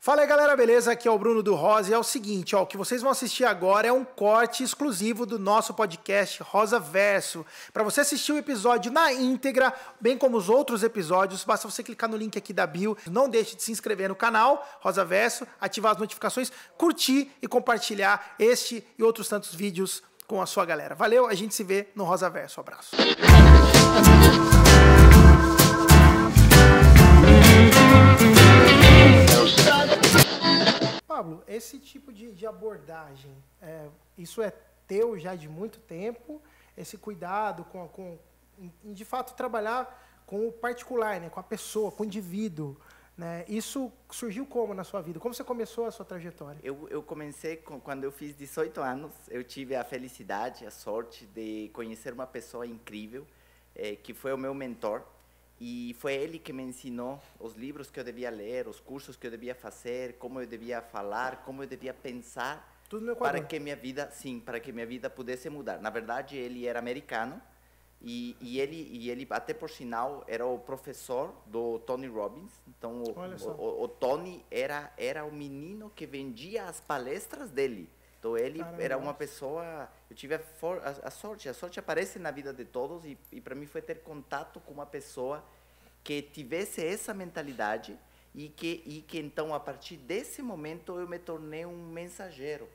Fala aí, galera, beleza? Aqui é o Bruno do Rosa e é o seguinte, ó, o que vocês vão assistir agora é um corte exclusivo do nosso podcast Rosa Verso. Para você assistir o episódio na íntegra, bem como os outros episódios, basta você clicar no link aqui da bio. Não deixe de se inscrever no canal Rosa Verso, ativar as notificações, curtir e compartilhar este e outros tantos vídeos com a sua galera. Valeu, a gente se vê no Rosa Verso. Um abraço. Pablo, esse tipo de abordagem, isso é teu já de muito tempo? Esse cuidado em de fato trabalhar com o particular, né, com a pessoa, com o indivíduo, né? Isso surgiu como na sua vida? Como você começou a sua trajetória? Eu comecei quando eu fiz 18 anos. Eu tive a felicidade, a sorte de conhecer uma pessoa incrível, que foi o meu mentor. E foi ele que me ensinou os livros que eu devia ler, os cursos que eu devia fazer, como eu devia falar, como eu devia pensar, tudo no Equador, para que minha vida, sim, para que minha vida pudesse mudar. Na verdade, ele era americano e ele até por sinal era o professor do Tony Robbins. Então o Tony era o menino que vendia as palestras dele. Então ele era uma pessoa. Eu tive a sorte aparece na vida de todos e para mim foi ter contato com uma pessoa que tivesse essa mentalidade e que então a partir desse momento eu me tornei um mensageiro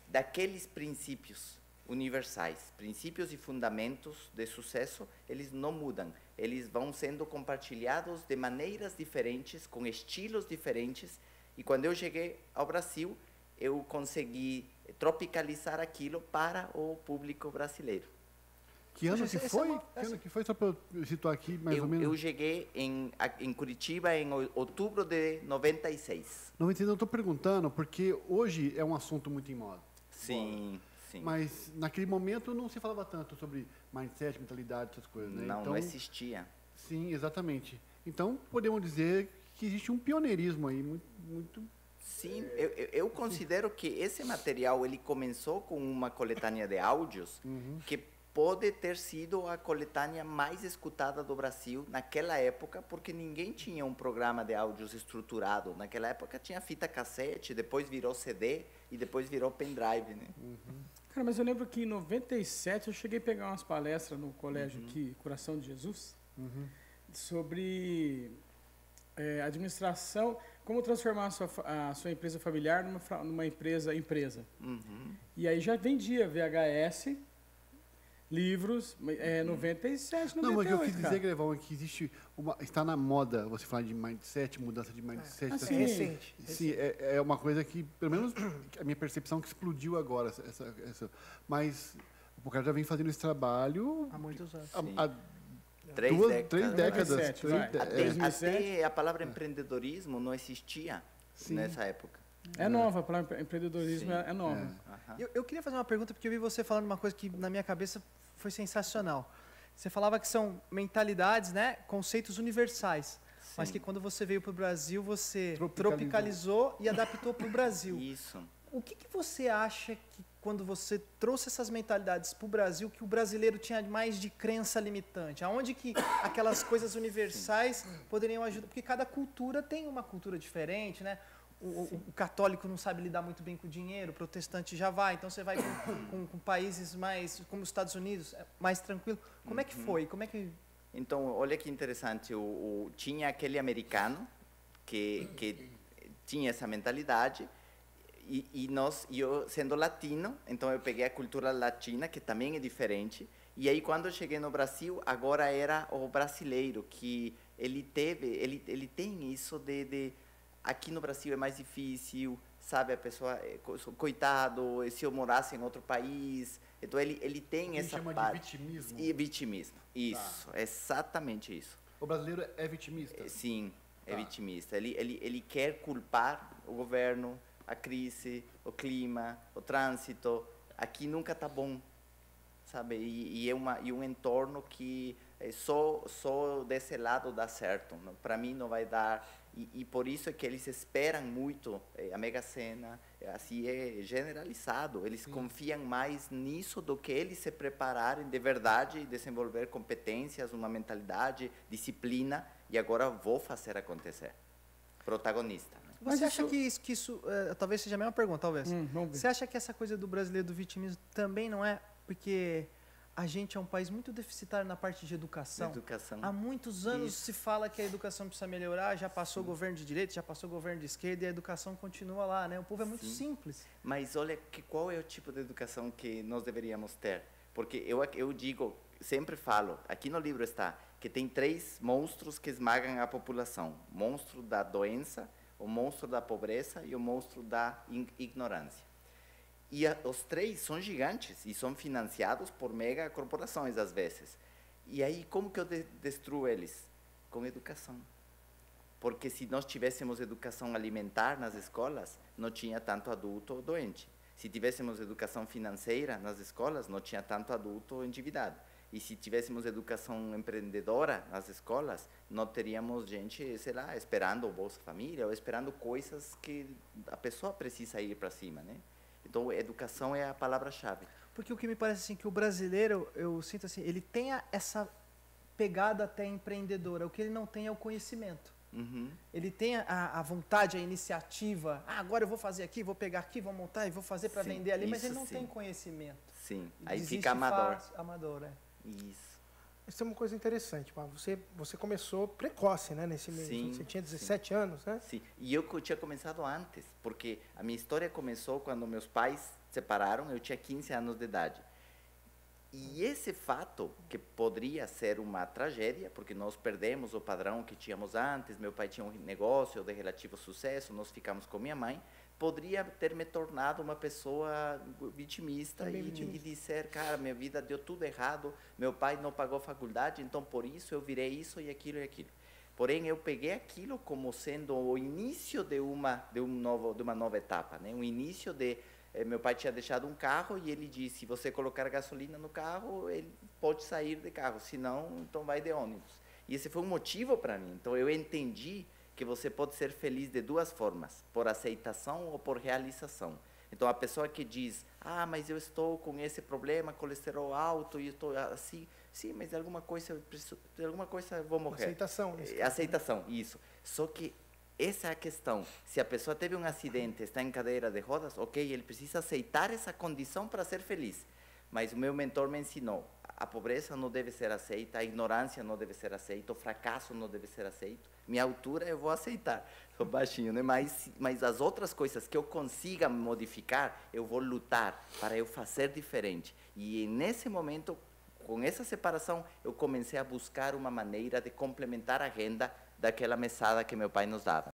daqueles princípios universais, princípios e fundamentos de sucesso. Eles não mudam, eles vão sendo compartilhados de maneiras diferentes, com estilos diferentes. E quando eu cheguei ao Brasil, eu consegui tropicalizar aquilo para o público brasileiro. Que ano que foi? Que ano que foi, só para eu situar aqui, mais ou menos? Eu cheguei em Curitiba em outubro de 96. 96, eu estou perguntando, porque hoje é um assunto muito em moda. Sim, sim. Mas naquele momento não se falava tanto sobre mindset, mentalidade, essas coisas, né? Não, então, não existia. Sim, exatamente. Então, podemos dizer que existe um pioneirismo aí, muito. Sim, eu considero que esse material ele começou com uma coletânea de áudios que pode ter sido a coletânea mais escutada do Brasil naquela época, porque ninguém tinha um programa de áudios estruturado. Naquela época tinha fita cassete, depois virou CD e depois virou pendrive, né? Cara, mas eu lembro que em 97 eu cheguei a pegar umas palestras no colégio aqui, Coração de Jesus, sobre administração, como transformar a sua empresa familiar numa empresa. E aí já vendia VHS, livros, 97, 98. Não, mas eu quis dizer, Grevão, é que existe está na moda você falar de mindset, mudança de mindset. Assim, recente. Sim, é uma coisa que, pelo menos a minha percepção, que explodiu agora. Mas o cara já vem fazendo esse trabalho há muitos anos. Três décadas. Até a palavra empreendedorismo não existia nessa época. É nova, a palavra empreendedorismo é nova. Eu queria fazer uma pergunta, porque eu vi você falando uma coisa que na minha cabeça foi sensacional. Você falava que são mentalidades, né, conceitos universais, mas que quando você veio para o Brasil, você tropicalizou e adaptou para o Brasil. Isso. O que você acha que, quando você trouxe essas mentalidades para o Brasil, que o brasileiro tinha mais de crença limitante? Aonde que aquelas coisas universais poderiam ajudar? Porque cada cultura tem uma cultura diferente, né? O católico não sabe lidar muito bem com o dinheiro, o protestante já vai, então você vai com países mais, como os Estados Unidos, mais tranquilo. Como é que foi? Então, olha que interessante, tinha aquele americano que tinha essa mentalidade, e eu sendo latino, então eu peguei a cultura latina, que também é diferente, e aí quando eu cheguei no Brasil, agora era o brasileiro, que ele tem isso de aqui no Brasil é mais difícil, sabe, a pessoa, coitado, se eu morasse em outro país, então ele tem essa chama parte. De vitimismo. E vitimismo, isso, exatamente isso. O brasileiro é vitimista? Sim, é vitimista. Ele quer culpar o governo, a crise, o clima, o trânsito. Aqui nunca está bom, sabe? E um entorno que só desse lado dá certo. Para mim não vai dar. E por isso é que eles esperam muito a Mega Sena, assim é generalizado. Eles confiam mais nisso do que eles se prepararem de verdade e desenvolver competências, uma mentalidade, disciplina, e agora vou fazer acontecer. Protagonista. Né? Você acha que isso talvez seja a mesma pergunta, talvez. Vamos ver. Você acha que essa coisa do brasileiro do vitimismo também não é porque a gente é um país muito deficitário na parte de educação? Há muitos anos se fala que a educação precisa melhorar, já passou o governo de direita, já passou o governo de esquerda e a educação continua lá, né? O povo é muito simples. Mas olha, qual é o tipo de educação que nós deveríamos ter? Porque eu digo, sempre falo, aqui no livro está, que tem 3 monstros que esmagam a população. O monstro da doença, o monstro da pobreza e o monstro da ignorância. E os 3 são gigantes e são financiados por mega corporações às vezes. E aí como que eu destruo eles? Com educação. Porque se nós tivéssemos educação alimentar nas escolas, não tinha tanto adulto doente. Se tivéssemos educação financeira nas escolas, não tinha tanto adulto endividado. E se tivéssemos educação empreendedora nas escolas, não teríamos gente, sei lá, esperando o Bolsa Família ou esperando coisas que a pessoa precisa ir para cima, né? Então, educação é a palavra-chave. Porque o que me parece assim que o brasileiro, eu sinto assim, ele tem essa pegada até empreendedora, o que ele não tem é o conhecimento. Ele tem a vontade, a iniciativa. Agora eu vou fazer aqui, vou pegar aqui, vou montar e vou fazer para vender ali, mas ele não tem conhecimento. Sim, aí fica amador. Amador, é. Isso. Isso é uma coisa interessante, você começou precoce, né, nesse meio. Sim, você tinha 17 anos, né? Sim, e eu tinha começado antes, porque a minha história começou quando meus pais se separaram, eu tinha 15 anos de idade. E esse fato, que poderia ser uma tragédia, porque nós perdemos o padrão que tínhamos antes, meu pai tinha um negócio de relativo sucesso, nós ficamos com minha mãe, poderia ter me tornado uma pessoa vitimista e dizer, cara, minha vida deu tudo errado, meu pai não pagou faculdade, então por isso eu virei isso e aquilo e aquilo. Porém, eu peguei aquilo como sendo o início de uma nova etapa, né? Um início de... meu pai tinha deixado um carro e ele disse, se você colocar gasolina no carro, ele pode sair de carro, senão, então vai de ônibus. E esse foi um motivo para mim. Então, eu entendi que você pode ser feliz de 2 formas, por aceitação ou por realização. Então, a pessoa que diz, mas eu estou com esse problema, colesterol alto, e estou assim, sim, mas de alguma coisa eu vou morrer. Aceitação. Aceitação, isso. Só que essa é a questão. Se a pessoa teve um acidente, está em cadeira de rodas, ok, ele precisa aceitar essa condição para ser feliz. Mas o meu mentor me ensinou, a pobreza não deve ser aceita, a ignorância não deve ser aceita, o fracasso não deve ser aceito. Minha altura eu vou aceitar, sou baixinho, né? Mas as outras coisas que eu consiga modificar, eu vou lutar para eu fazer diferente. E nesse momento, com essa separação, eu comecei a buscar uma maneira de complementar a renda daquela mesada que meu pai nos dava.